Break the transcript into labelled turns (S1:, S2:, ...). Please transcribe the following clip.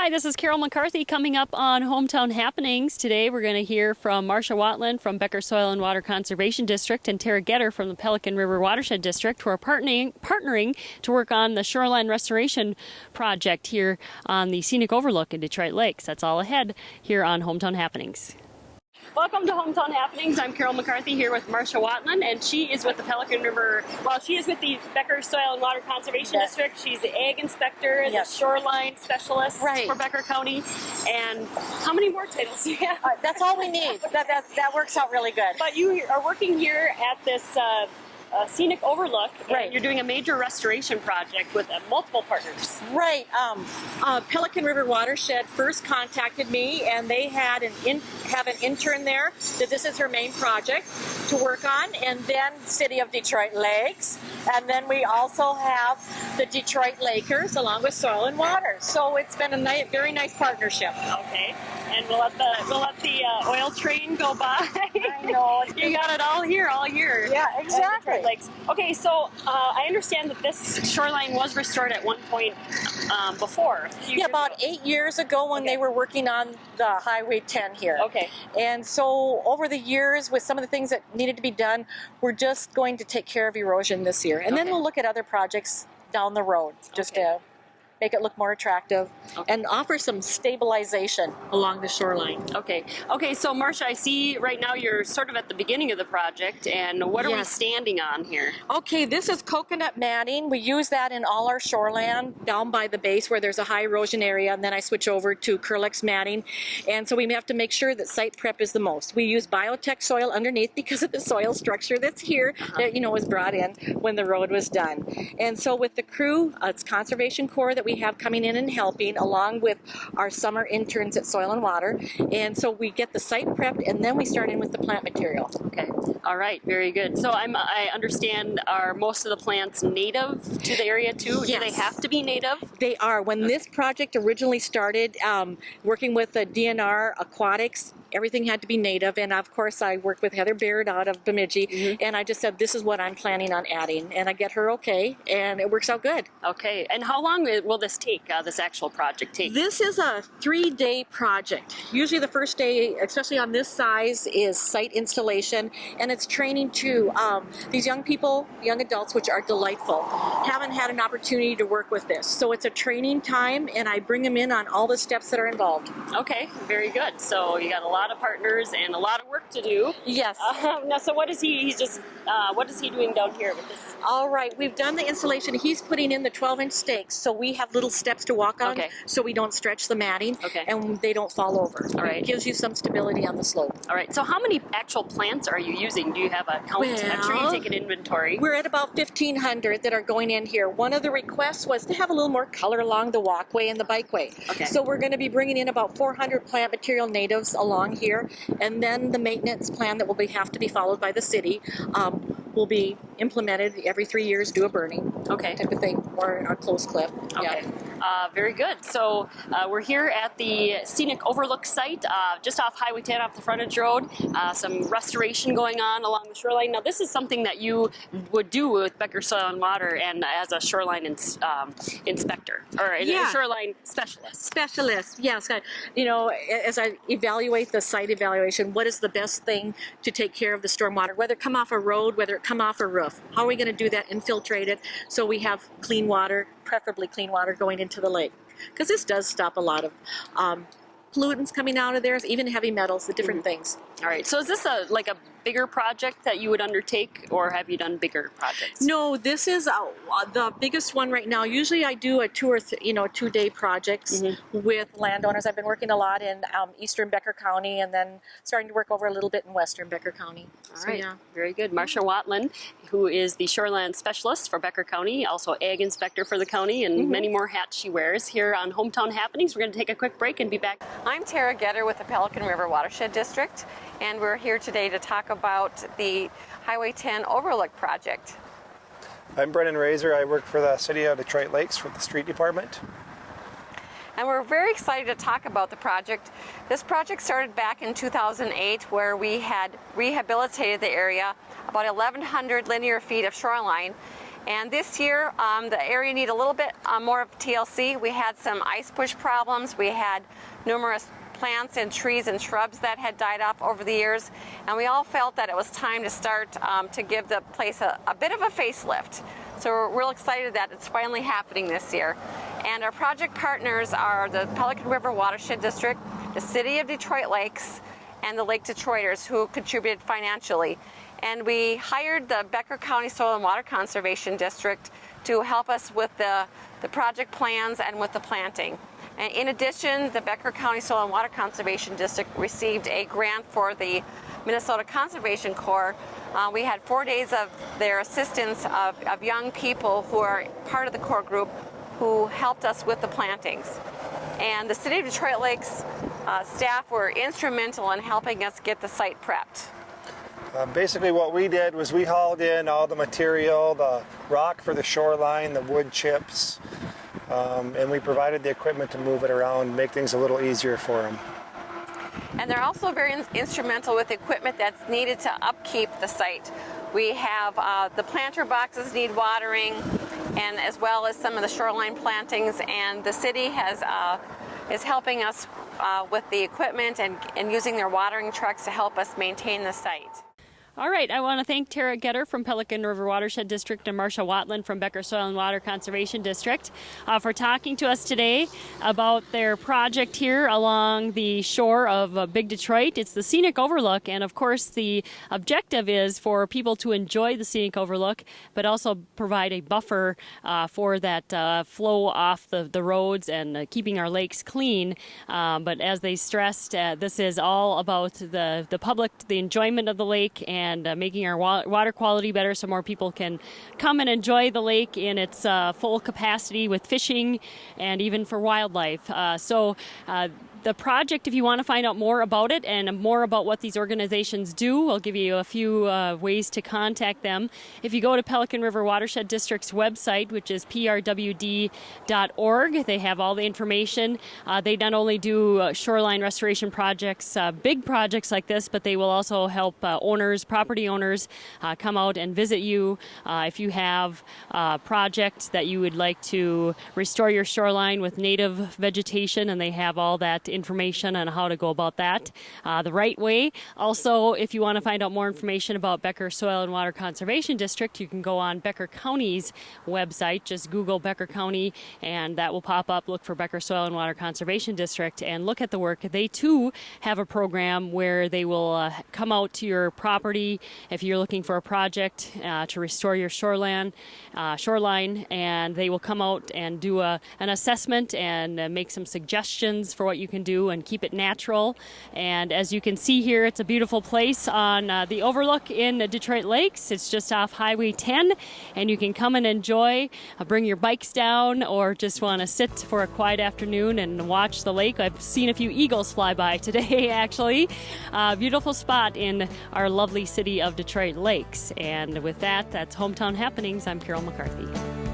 S1: Hi, this is Carol McCarthy coming up on Hometown Happenings. Today we're going to hear from Marcia Watland from Becker Soil and Water Conservation District and Tara Getter from the Pelican River Watershed District, who are partnering to work on the Shoreline Restoration Project here on the Scenic Overlook in Detroit Lakes. That's all ahead here on Hometown Happenings. Welcome to Hometown Happenings. I'm Carol McCarthy here with Marcia Watland, and she is with the Pelican River, she is with the Becker Soil and Water Conservation District. She's the Ag Inspector, the Shoreline Specialist for Becker County. And how many more titles do you have?
S2: That's all we need. That works out really good.
S1: But you are working here at this Scenic Overlook, and you're doing a major restoration project with multiple partners.
S2: Right. Pelican River Watershed first contacted me, and they had an intern there that this is her main project to work on, and then City of Detroit Lakes, and then we also have the Detroit Lakers along with Soil and Water. So it's been a very nice partnership.
S1: Okay. And we'll let the oil train go by.
S2: I know.
S1: You got it all here all year.
S2: Yeah, exactly.
S1: Lakes. Okay, so I understand that this shoreline was restored at one point before.
S2: Yeah, about 8 years ago when they were working on the Highway 10 here.
S1: Okay.
S2: And so over the years, with some of the things that needed to be done, we're just going to take care of erosion this year. And then we'll look at other projects down the road just to make it look more attractive and offer some stabilization along the shoreline.
S1: Okay, so Marcia, I see right now you're sort of at the beginning of the project, and what are we standing on here?
S2: Okay, this is coconut matting. We use that in all our shoreline down by the base where there's a high erosion area, and then I switch over to Curlex matting. And so we have to make sure that site prep is the most. We use biotech soil underneath because of the soil structure that's here that was brought in when the road was done. And so with the crew, it's Conservation Corps that we have coming in and helping, along with our summer interns at Soil and Water. And so we get the site prepped, and then we start in with the plant material.
S1: Okay. All right. Very good. So I understand, are most of the plants native to the area too?
S2: Yes.
S1: Do they have to be native?
S2: They are. When this project originally started, working with the DNR Aquatics, everything had to be native, and of course I worked with Heather Baird out of Bemidji, and I just said this is what I'm planning on adding, and I get her okay, and it works out good.
S1: Okay, and how long will this take, this actual project take?
S2: This is a 3-day project. Usually the first day, especially on this size, is site installation, and it's training too. These young people, young adults, which are delightful, haven't had an opportunity to work with this, so it's a training time, and I bring them in on all the steps that are involved.
S1: Okay, very good. So you got a lot of partners and a lot of work to do.
S2: Yes.
S1: Now, so what is what is he doing down here with this?
S2: All right, we've done the installation. He's putting in the 12-inch stakes, so we have little steps to walk on, so we don't stretch the matting, and they don't fall over.
S1: All right.
S2: It gives you some stability on the slope.
S1: All right. So how many actual plants are you using? Do you have a count? I'm sure you take an inventory.
S2: We're at about 1,500 that are going in here. One of the requests was to have a little more color along the walkway and the bikeway. Okay. So we're going to be bringing in about 400 plant material natives along here, and then the maintenance plan that will have to be followed by the city will be implemented every 3 years, do a burning type of thing, or a close clip.
S1: Okay. Very good. So we're here at the Scenic Overlook site, just off Highway 10 off the frontage road. Some restoration going on along the shoreline. Now this is something that you would do with Becker Soil and Water and as a shoreline inspector, or a shoreline specialist.
S2: Specialist, yes. As I evaluate the site evaluation, what is the best thing to take care of the stormwater, whether it come off a road, whether it come off a roof? How are we going to do that? Infiltrate it so we have clean water, preferably clean water, going into the lake, because this does stop a lot of pollutants coming out of there, even heavy metals, the different things.
S1: All right. So is this like a bigger project that you would undertake, or have you done bigger projects?
S2: No, this is the biggest one right now. Usually I do a 2-day projects with landowners. I've been working a lot in eastern Becker County, and then starting to work over a little bit in western Becker County.
S1: All right. Very good. Marcia Watland, who is the shoreline specialist for Becker County, also ag inspector for the county, and many more hats she wears here on Hometown Happenings. We're going to take a quick break and be back.
S3: I'm Tara Getter with the Pelican River Watershed District, and we're here today to talk about the Highway 10 Overlook project.
S4: I'm Brennan Razor. I work for the City of Detroit Lakes for the street department.
S3: And we're very excited to talk about the project. This project started back in 2008, where we had rehabilitated the area, about 1,100 linear feet of shoreline, And this year, the area needed a little bit more of TLC. We had some ice push problems. We had numerous plants and trees and shrubs that had died off over the years, and we all felt that it was time to start to give the place a bit of a facelift. So we're real excited that it's finally happening this year. And our project partners are the Pelican River Watershed District, the City of Detroit Lakes, and the Lake Detroiters, who contributed financially. And we hired the Becker County Soil and Water Conservation District to help us with the project plans and with the planting. And in addition, the Becker County Soil and Water Conservation District received a grant for the Minnesota Conservation Corps. We had 4 days of their assistance of young people who are part of the core group who helped us with the plantings. And the City of Detroit Lakes staff were instrumental in helping us get the site prepped.
S4: Basically what we did was we hauled in all the material, the rock for the shoreline, the wood chips, and we provided the equipment to move it around, make things a little easier for them.
S3: And they're also very instrumental with equipment that's needed to upkeep the site. We have the planter boxes need watering, and as well as some of the shoreline plantings, and the city is helping us with the equipment and using their watering trucks to help us maintain the site.
S1: All right, I want to thank Tara Getter from Pelican River Watershed District and Marcia Watland from Becker Soil and Water Conservation District for talking to us today about their project here along the shore of Big Detroit. It's the Scenic Overlook, and of course the objective is for people to enjoy the Scenic Overlook, but also provide a buffer for that flow off the roads and keeping our lakes clean. But as they stressed, this is all about the public, the enjoyment of the lake, and making our water quality better so more people can come and enjoy the lake in its full capacity with fishing and even for wildlife. The project, if you want to find out more about it and more about what these organizations do, I'll give you a few ways to contact them. If you go to Pelican River Watershed District's website, which is prwd.org, they have all the information. They not only do shoreline restoration projects, big projects like this, but they will also help property owners, come out and visit you if you have a project that you would like to restore your shoreline with native vegetation, and they have all that information on how to go about that the right way. Also, if you want to find out more information about Becker Soil and Water Conservation District, you can go on Becker County's website. Just Google Becker County and that will pop up. Look for Becker Soil and Water Conservation District and look at the work. They too have a program where they will come out to your property if you're looking for a project to restore your shoreline, and they will come out and do an assessment and make some suggestions for what you can do and keep it natural. And as you can see here, it's a beautiful place on the overlook in Detroit Lakes. It's just off Highway 10, and you can come and enjoy, bring your bikes down, or just want to sit for a quiet afternoon and watch the lake. I've seen a few eagles fly by today, actually. Beautiful spot in our lovely city of Detroit Lakes. And with that, that's Hometown Happenings. I'm Carol McCarthy.